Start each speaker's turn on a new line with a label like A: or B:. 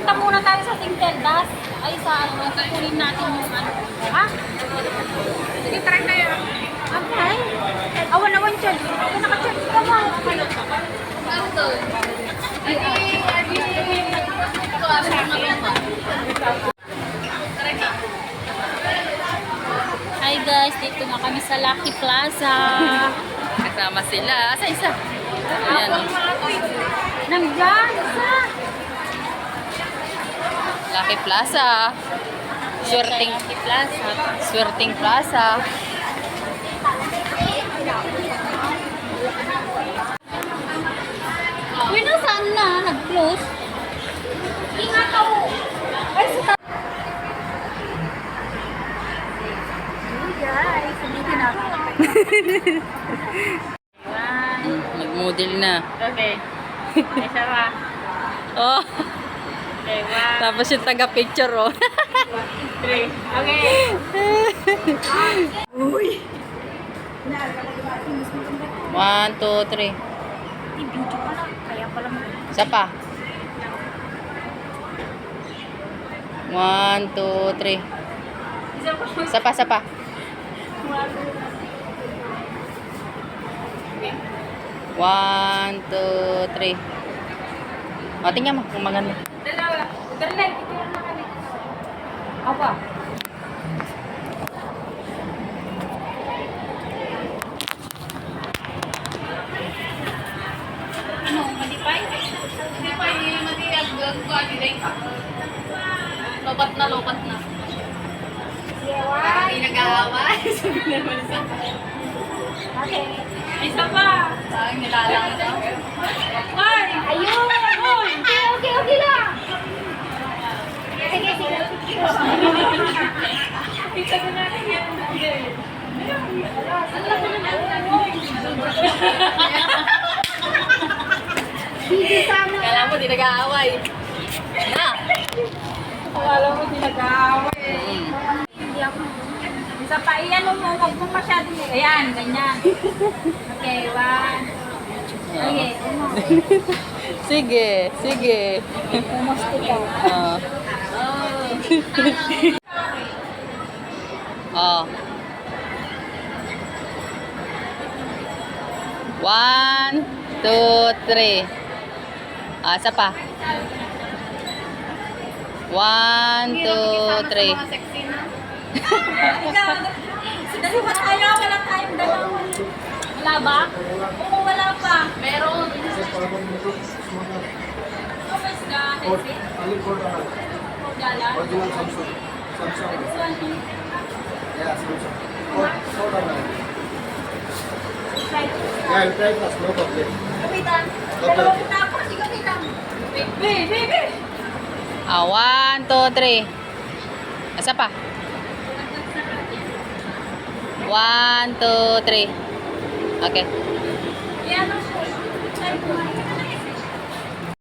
A: Punta muna tayo sa Tinteldas. Ay, sa ano, kukunin natin yung ano. Ha? Sige, try na yun. Okay. Awan naman dyan. Ako naka-check ka mo. Ano to? Hi guys, dito na kami sa Lucky Plaza.
B: Kasama sila. Asa isa? Ayan.
A: Nandyan, isa.
B: Lucky Plaza. Swerting
A: Plaza.
B: Swerting Plaza.
A: Uy, nasaan na? Nag-close? Ingat ako. Ay, sa guys, hindi na ako.
B: Nag-model na.
A: Okay. Isa pa.
B: Oh.
A: Okay, 1,
B: Tapos yung taga-picture, oh.
A: 3. Okay. Uy.
B: 1, 2, 3.
A: I-video pa lang. Kaya pala mo.
B: Isa pa. 1, 2, 3. Isa pa, isa pa. 1, 2, 3. O, tingnan mo kung maganda.
A: Dalawa. Internet. Apa? Ano? Malipay? Malipay. Matiyag doon ko. Lobat na, lobat na. Hindi nag-aaway. Sabi naman isa. Okay. Isa pa. Parang nilalang na. Ay! Ayun! Ayun! Okay lang. Sige, sige. Kita ko natin yan. Alam ko naman. Hindi sama.
B: Kala mo, di nag-aaway. Na!
A: Akala mo di nag-aaway. Hindi ako. Isa pa, iyan mo, huwag mo masyado. Ayan, ganyan. Okay, 1. Okay,
B: Sige, sige.
A: Pumusti ka.
B: Oh. 1, 2, 3. Isa pa. 1, 2, 3.
A: Sexy na. Dalawa tayo, wala tayong dalawa. Wala ba? Oo, wala pa. Meron. Oh, mas ka, headset? Gala?
C: Original Samsung. Samsung.
A: This one,
C: Yeah, Samsung. Hold on.
A: try.
C: Yeah, I'll try first. No problem.
A: Kapitan, dalawa ko na ako. Sige, kapitan. Baby!
B: 1, 2, 3. Isa pa. 1, 2, 3. Okay.
A: Yan ang try ko.